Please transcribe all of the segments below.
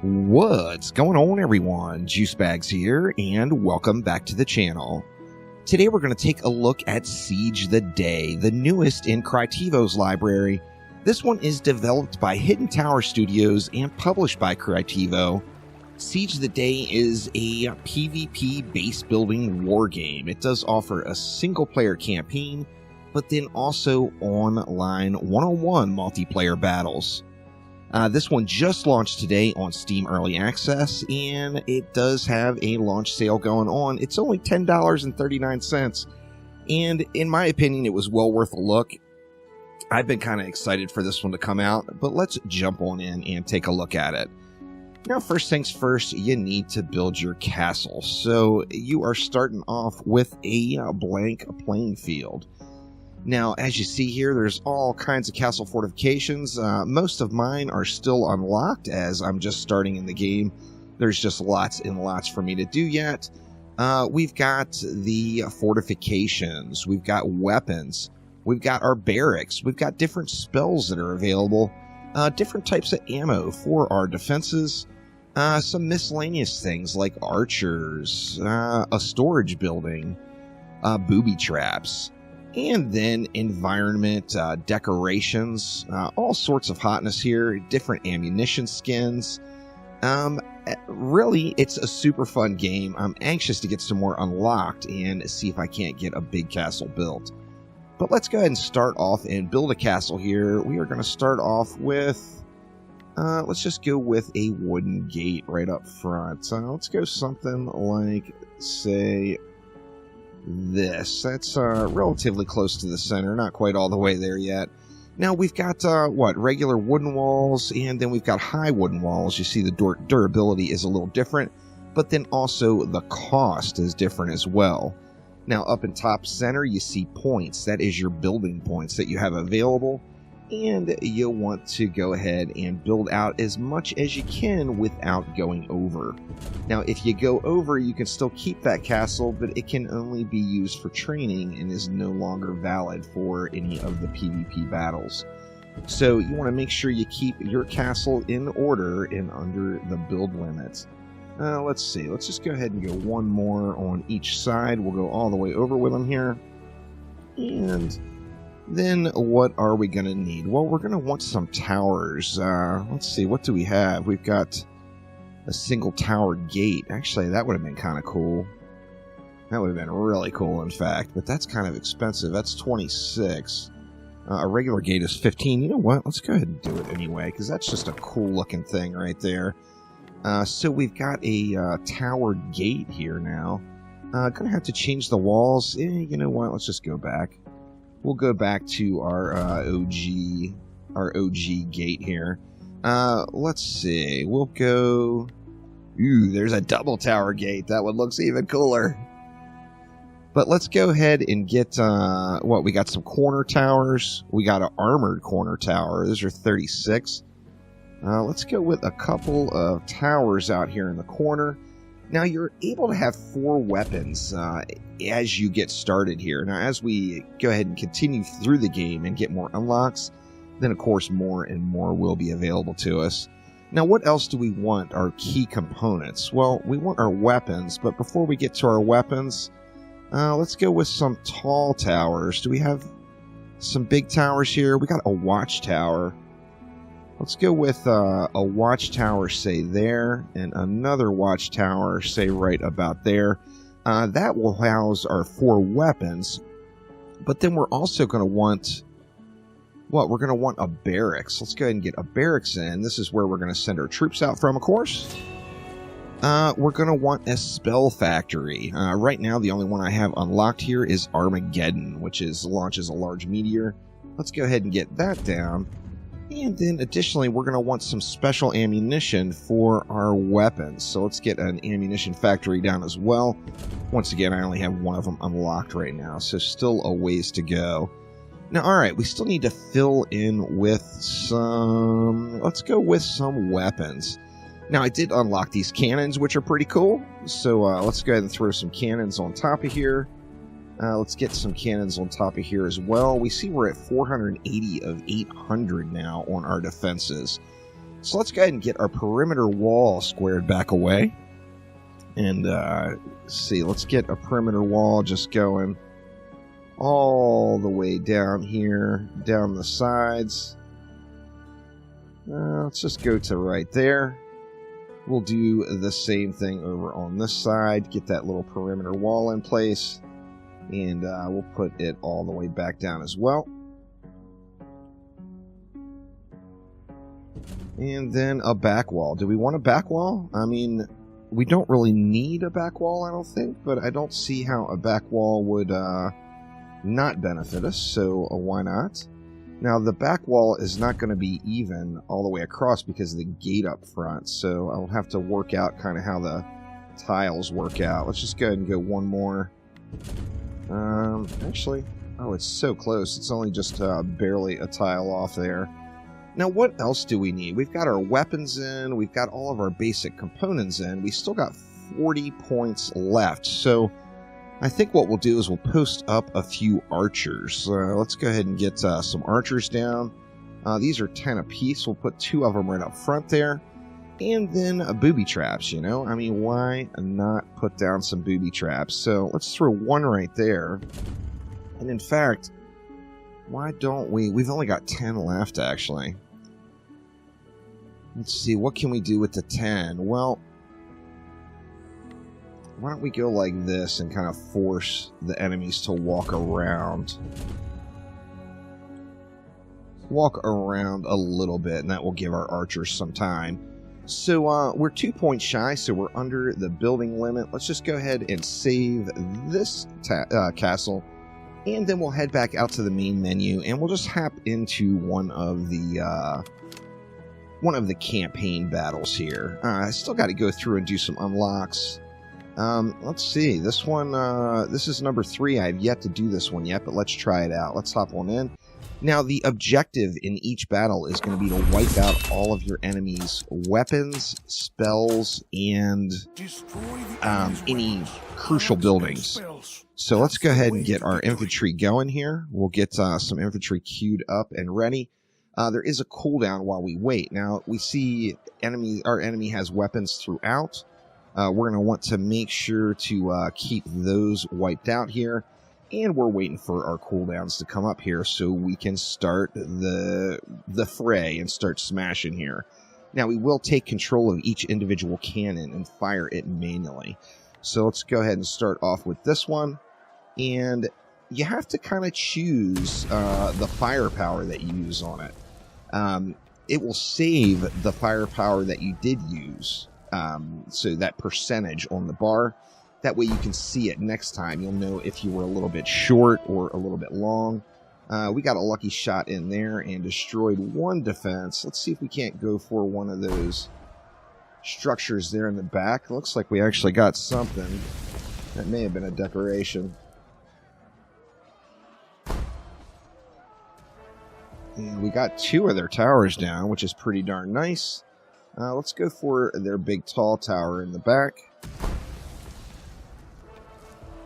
What's going on, everyone? Juicebags here, and welcome back to the channel. Today we're going to take a look at Siege the Day, the newest in Crytivo's library. This one is developed by Hidden Tower Studios and published by Crytivo. Siege the Day is a PvP base-building war game. It does offer a single-player campaign, but then also online one-on-one multiplayer battles. This one just launched today on Steam Early Access, and it does have a launch sale going on. It's only $10.39, and in my opinion, it was well worth a look. I've been kind of excited for this one to come out, but let's jump on in and take a look at it. Now, first things first, you need to build your castle. So you are starting off with a blank playing field. Now, as you see here, there's all kinds of castle fortifications. Most of mine are still unlocked as I'm just starting in the game. There's just lots and lots for me to do yet. We've got the fortifications. We've got weapons. We've got our barracks. We've got different spells that are available. Different types of ammo for our defenses. Some miscellaneous things like archers, a storage building, booby traps. And then environment, decorations, all sorts of hotness here, different ammunition skins. Really, it's a super fun game. I'm anxious to get some more unlocked and see if I can't get a big castle built. But let's go ahead and start off and build a castle here. We are going to start off with, let's just go with a wooden gate right up front. Let's go something like, say, this. That's relatively close to the center, not quite all the way there yet. Now we've got regular wooden walls, and then we've got high wooden walls. You see the durability is a little different, but then also the cost is different as well. Now up in top center you see points. That is your building points that you have available, and you'll want to go ahead and build out as much as you can without going over. Now, if you go over, you can still keep that castle, but it can only be used for training and is no longer valid for any of the PvP battles. So you want to make sure you keep your castle in order and under the build limits. Let's see. Let's just go ahead and go one more on each side. We'll go all the way over with them here. And then what are we going to need? Well, we're going to want some towers. Let's see, what do we have? We've got a single tower gate. Actually, that would have been kind of cool. That would have been really cool, in fact, but that's kind of expensive. That's 26. A regular gate is 15. You know what? Let's go ahead and do it anyway, because that's just a cool looking thing right there. So we've got a tower gate here now. Gonna have to change the walls. You know what? Let's just go back. We'll go back to our OG gate here. Let's see. We'll go. Ooh, there's a double tower gate. That one looks even cooler. But let's go ahead and get we got some corner towers. We got an armored corner tower. Those are 36. Let's go with a couple of towers out here in the corner. Now, you're able to have 4 weapons as you get started here. Now, as we go ahead and continue through the game and get more unlocks, then, of course, more and more will be available to us. Now, what else do we want? Our key components. Well, we want our weapons, but before we get to our weapons, let's go with some tall towers. Do we have some big towers here? We got a watchtower. Let's go with a watchtower, say there, and another watchtower, say right about there. That will house our 4 weapons, but then we're also going to want, we're going to want a barracks. Let's go ahead and get a barracks in. This is where we're going to send our troops out from, of course. We're going to want a spell factory. Right now, the only one I have unlocked here is Armageddon, which launches a large meteor. Let's go ahead and get that down. And then additionally, we're going to want some special ammunition for our weapons. So let's get an ammunition factory down as well. Once again, I only have one of them unlocked right now, so still a ways to go. Now, alright, we still need to fill in with some, let's go with some weapons. Now, I did unlock these cannons, which are pretty cool. So let's go ahead and throw some cannons on top of here. Let's get some cannons on top of here as well. We see we're at 480 of 800 now on our defenses. So let's go ahead and get our perimeter wall squared back away. And see, let's get a perimeter wall just going all the way down here, down the sides. Let's just go to right there. We'll do the same thing over on this side. Get that little perimeter wall in place. And we'll put it all the way back down as well. And then a back wall. Do we want a back wall? I mean, we don't really need a back wall, I don't think. But I don't see how a back wall would not benefit us. So why not? Now, the back wall is not going to be even all the way across because of the gate up front. So I'll have to work out kind of how the tiles work out. Let's just go ahead and go one more. Actually, oh, it's so close. It's only just barely a tile off there. Now, what else do we need? We've got our weapons in. We've got all of our basic components in. We still got 40 points left. So I think what we'll do is we'll post up a few archers. Let's go ahead and get some archers down. These are 10 apiece. We'll put 2 of them right up front there. And then booby traps, you know? I mean, why not put down some booby traps? So let's throw 1 right there. And in fact, why don't we? We've only got 10 left, actually. Let's see, what can we do with the 10? Well, why don't we go like this and kind of force the enemies to walk around? Walk around a little bit, and that will give our archers some time. So we're 2 points shy, so we're under the building limit. Let's just go ahead and save this castle. And then we'll head back out to the main menu, and we'll just hop into one of the campaign battles here. I still got to go through and do some unlocks. Let's see. This one, this is number 3. I have yet to do this one yet, but let's try it out. Let's hop on in. Now, the objective in each battle is going to be to wipe out all of your enemies' weapons, spells, and any crucial buildings. So let's go ahead and get our infantry going here. We'll get some infantry queued up and ready. There is a cooldown while we wait. Now, we see our enemy has weapons throughout. We're going to want to make sure to keep those wiped out here. And we're waiting for our cooldowns to come up here so we can start the fray and start smashing here. Now, we will take control of each individual cannon and fire it manually. So let's go ahead and start off with this one. And you have to kind of choose the firepower that you use on it. It will save the firepower that you did use. So that percentage on the bar. That way you can see it next time. You'll know if you were a little bit short or a little bit long. We got a lucky shot in there and destroyed 1 defense. Let's see if we can't go for one of those structures there in the back. Looks like we actually got something. That may have been a decoration. And we got 2 of their towers down, which is pretty darn nice. Let's go for their big tall tower in the back.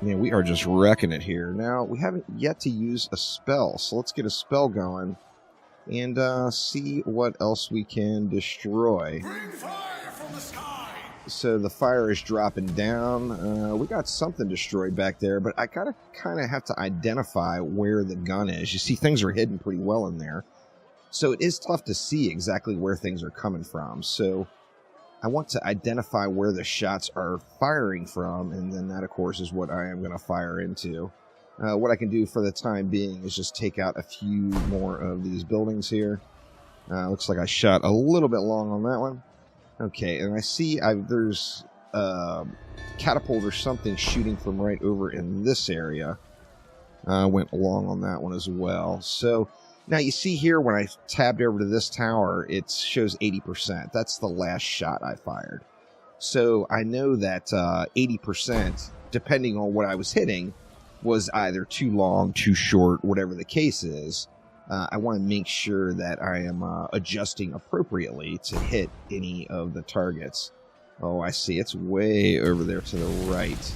Man, we are just wrecking it here. Now, we haven't yet to use a spell, so let's get a spell going and see what else we can destroy. Bring fire from the sky! So the fire is dropping down. We got something destroyed back there, but I gotta kind of have to identify where the gun is. You see, things are hidden pretty well in there. So it is tough to see exactly where things are coming from. So I want to identify where the shots are firing from, and then that, of course, is what I am going to fire into. What I can do for the time being is just take out a few more of these buildings here. Looks like I shot a little bit long on that one. Okay, and I see there's a catapult or something shooting from right over in this area. Went along on that one as well. So now you see here when I tabbed over to this tower, it shows 80%. That's the last shot I fired. So I know that 80%, depending on what I was hitting, was either too long, too short, whatever the case is. I want to make sure that I am adjusting appropriately to hit any of the targets. Oh, I see. It's way over there to the right.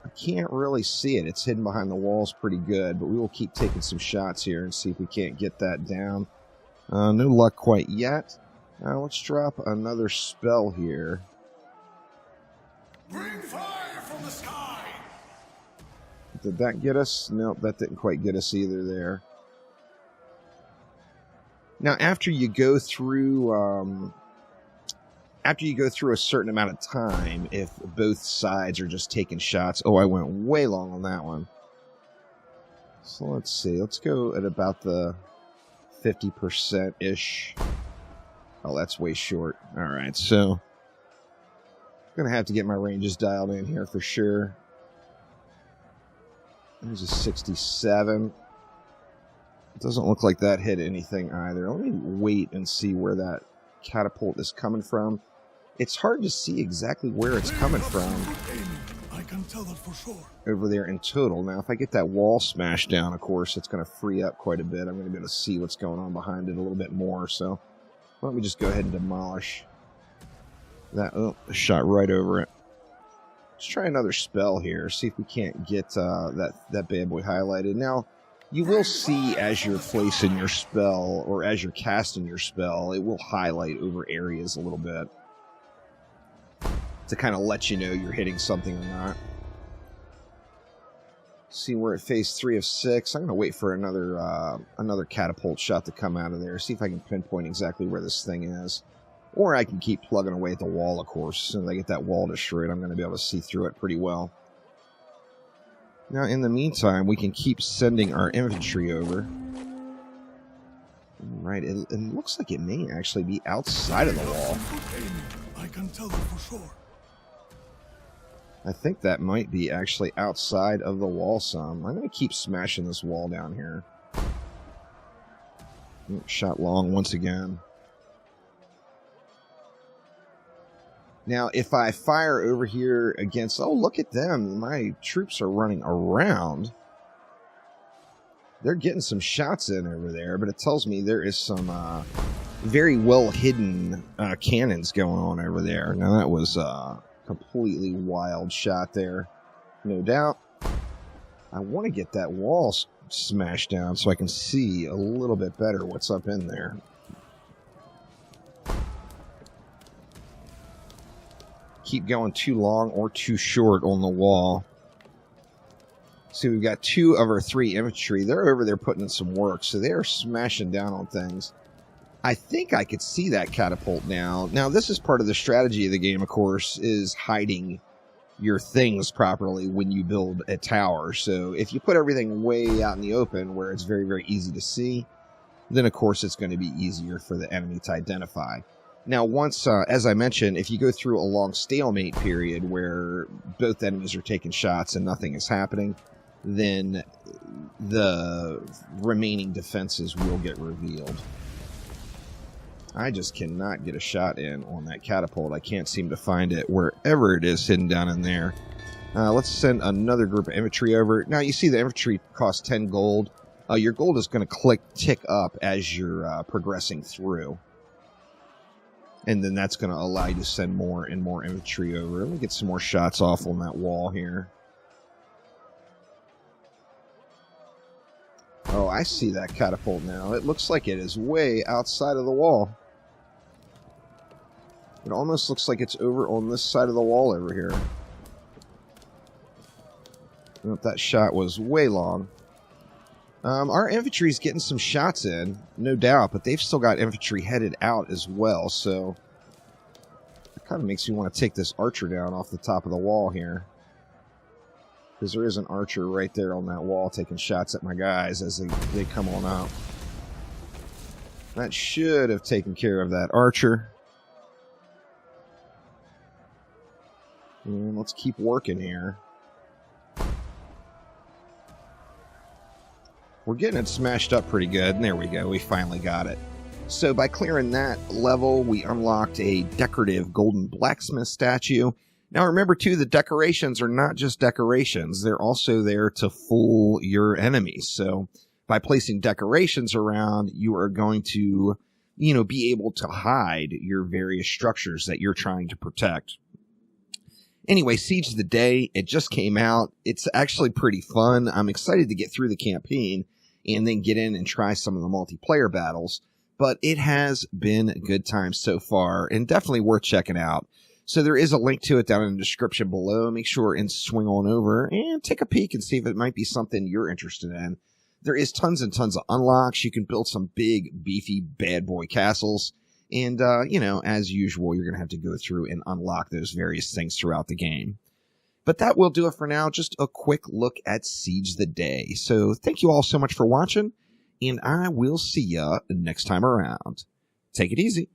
I can't really see it. It's hidden behind the walls pretty good, but we will keep taking some shots here and see if we can't get that down. No luck quite yet. Let's drop another spell here. Bring fire from the sky! Did that get us? Nope, that didn't quite get us either there. Now, after you go through a certain amount of time, if both sides are just taking shots... Oh, I went way long on that one. So let's see. Let's go at about the 50%-ish. Oh, that's way short. All right, so I'm going to have to get my ranges dialed in here for sure. There's a 67. It doesn't look like that hit anything either. Let me wait and see where that catapult is coming from. It's hard to see exactly where it's coming from. I can tell that for sure. Over there in total. Now, if I get that wall smashed down, of course, it's going to free up quite a bit. I'm going to be able to see what's going on behind it a little bit more. So, why don't we just go ahead and demolish that? Oh, shot right over it. Let's try another spell here. See if we can't get that bad boy highlighted. Now, you will see as you're placing your spell, or as you're casting your spell, it will highlight over areas a little bit to kind of let you know you're hitting something or not. See, we're at phase 3 of 6. I'm going to wait for another catapult shot to come out of there. See if I can pinpoint exactly where this thing is. Or I can keep plugging away at the wall, of course. As soon as I get that wall destroyed, I'm going to be able to see through it pretty well. Now, in the meantime, we can keep sending our infantry over. Right, it looks like it may actually be outside of the wall. I can tell that for sure. I think that might be actually outside of the wall some. I'm going to keep smashing this wall down here. Shot long once again. Now, if I fire over here against... Oh, look at them. My troops are running around. They're getting some shots in over there, but it tells me there is some very well-hidden cannons going on over there. Now, that was a completely wild shot there, no doubt. I want to get that wall smashed down so I can see a little bit better what's up in there. Keep going too long or too short on the wall. See, we've got 2 of our 3 infantry. They're over there putting in some work, so they are smashing down on things. I think I could see that catapult now. Now, this is part of the strategy of the game, of course, is hiding your things properly when you build a tower. So if you put everything way out in the open where it's very, very easy to see, then, of course, it's going to be easier for the enemy to identify. Now, once, as I mentioned, if you go through a long stalemate period where both enemies are taking shots and nothing is happening, then the remaining defenses will get revealed. I just cannot get a shot in on that catapult. I can't seem to find it wherever it is hidden down in there. Let's send another group of infantry over. Now, you see the infantry costs 10 gold. Your gold is going to tick up as you're progressing through. And then that's going to allow you to send more and more infantry over. Let me get some more shots off on that wall here. Oh, I see that catapult now. It looks like it is way outside of the wall. It almost looks like it's over on this side of the wall over here. Nope, that shot was way long. Our infantry's getting some shots in, no doubt, but they've still got infantry headed out as well, so it kind of makes me want to take this archer down off the top of the wall here. Because there is an archer right there on that wall taking shots at my guys as they come on out. That should have taken care of that archer. And let's keep working here. We're getting it smashed up pretty good, and there we go, we finally got it. So by clearing that level, we unlocked a decorative golden blacksmith statue. Now remember too, the decorations are not just decorations, they're also there to fool your enemies. So by placing decorations around, you are going to, be able to hide your various structures that you're trying to protect. Anyway, Siege of the Day, it just came out. It's actually pretty fun. I'm excited to get through the campaign and then get in and try some of the multiplayer battles. but it has been good times so far and definitely worth checking out. So there is a link to it down in the description below. Make sure and swing on over and take a peek and see if it might be something you're interested in. There is tons and tons of unlocks. You can build some big, beefy, bad boy castles. And, as usual, you're going to have to go through and unlock those various things throughout the game. But that will do it for now. Just a quick look at Siege the Day. So thank you all so much for watching, and I will see ya next time around. Take it easy.